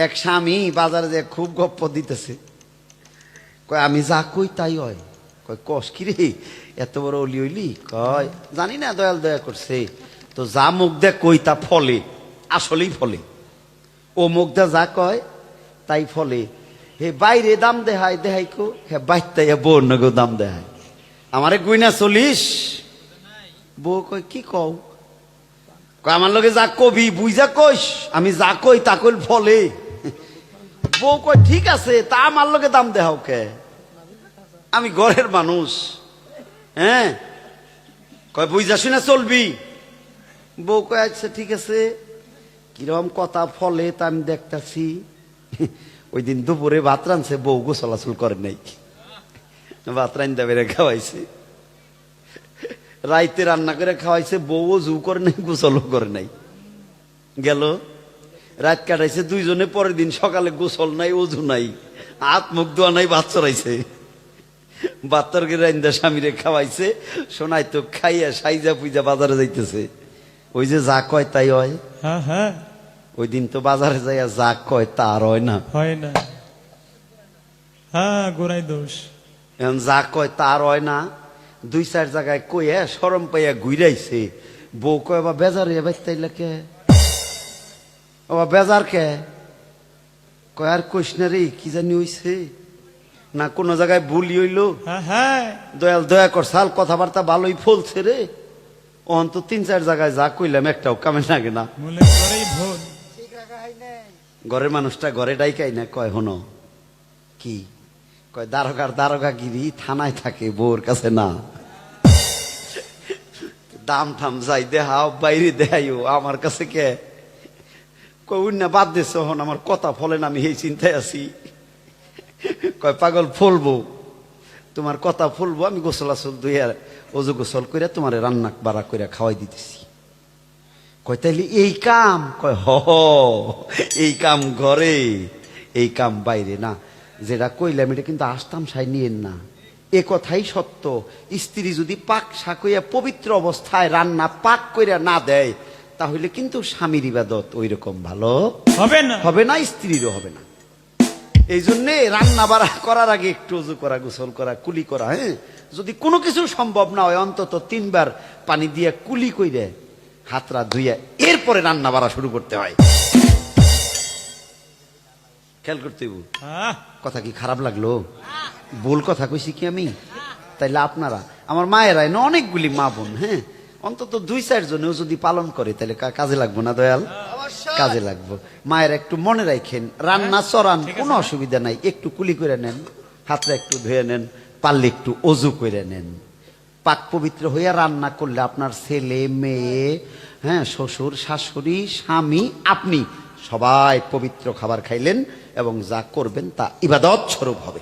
এক স্বামী বাজারে যে খুব গপ্প দিতেছে, কয় আমি যা কই তাই হয়। কয় কস কি রে, এত বড় অলি হইলি? কয় জানি না, দয়াল দয়া করছে। তো যা মুখ দে কই তা ফলে, আসলেই ফলে। ও মুখ দে যা কয় তাই ফলে। হে বাইরে দাম দেহাই দেহাই কো, হে বাইতে বোর নগো দাম দেহাই। আমারে গুইনা চলিস? বউ কয় কি কও? কয় আমার লগে যা কবি বুঝা কইস, আমি যা কই তা কইল ফলে। বউ কয় ঠিক আছে, তা আমার লগে দাম দেহাও কে? আমি ঘরের মানুষ। হ্যাঁ, কয় বুঝা শুনে চলবি। বউ কয় আচ্ছা ঠিক আছে, কিরকম কথা ফলে তা আমি দেখতাছি। ওই দিন দুপুরে ভাত রানছে, বউ গোসলাচল করে নাই, ভাত রান্দা বেড়ে খাওয়াইছে। রাইতে রান্না করে খাওয়াইছে, বউও জু করে নাই, গোসলও করে নাই। গেল রাত কাটাইছে দুইজনে। পরের দিন সকালে গোসল নাই, অজু নাই, হাত মুখ ধোয়া নাই, ভাত চড়াইছে। বাত্তর রান্দা স্বামীরে খাওয়াইছে। শোনাই তো খাইয়া সাইজা পুইজা বাজারে যাইতেছে। ওই যে যা কয় তাই হয়। ওই দিন তো বাজারে যাইয়া যা কয় তা আর হয় না, হয় না। হ্যাঁ, গোড়াই দোষ। এখন যা কয় তা আর হয় না। দুই চার জায়গায় কইয়া শরম পাইয়া ঘুরাইছে। বউ কয় বা বেজার হইয়া বাইতাইলা কে? ও বেজার কে? কয় আর কইস না রে, কি জানি হইছে না, কোন জায়গায় ভুলি হইল। দয়াল দয়া কর, সাল কথাবার্তা ভালোই ফলছে রে। অন্ত তিন চার জায়গায় যা কইলাম একটাও কামে লাগে না। ঘরের মানুষটা ঘরে ডাইকাই না, কয় হনো কি? কয় দারোগার দারোগাগিরি থানায় থাকে, বউর কাছে না। দাম ঠাম যাই দেহাও, বাইরে দেহাইও, আমার কাছে কে? কয় উন্না বাদ দিস, হন আমার কথা ফলেন, আমি এই চিন্তায় আছি। কয় পাগল ফলবো, তোমার কথা ফলবো, আমি গোসল আসল দুইয়া অজু গোসল করে তোমার রান্না বাড়া করে খাওয়াই দিতেছি। কয় তাইলে এই কাম? কয় হ, এই কাম ঘরে, এই কাম বাইরে না। যেটা কইলাম এটা কিন্তু আসতাম সাই নিয়েন না, এ কথাই সত্য। স্ত্রী যদি পাক শাকইয়া পবিত্র অবস্থায় রান্না পাক কইরা না দেয়, তাহলে কিন্তু স্বামীর ইবাদত ওই রকম ভালো হবে না, হবে না, স্ত্রীরও হবে না। এই জন্যে রান্না বাড়া করার আগে একটু উজু করা, গোসল করা, কুলি করা। হ্যাঁ, যদি কোনো কিছু সম্ভব না হয়, অন্তত 3 বার পানি দিয়ে কুলি কইরে হাতরা ধুইয়া এরপরে রান্না বাড়া শুরু করতে হয়। খেয়াল করতে হইব। কথা কি খারাপ লাগলো? ভুল কথা কইছি কি আমি? তাইলে আপনারা আমার মায়েরাই না, অনেকগুলি মা বোন, হ্যাঁ, অন্তত 2-4 জনেও যদি পালন করে তাহলে কাজে লাগবো না দয়াল? কাজে লাগবো। মায়ের একটু মনে রাখেন, রান্না চড়ান কোনো অসুবিধা নাই, একটু কুলি করে নেন, হাতটা একটু ধুয়ে নেন, পারলে একটু অজু করে নেন। পাক পবিত্র হইয়া রান্না করলে আপনার ছেলে মেয়ে, হ্যাঁ, শ্বশুর শাশুড়ি, স্বামী, আপনি সবাই পবিত্র খাবার খাইলেন এবং যা করবেন তা ইবাদত স্বরূপ হবে।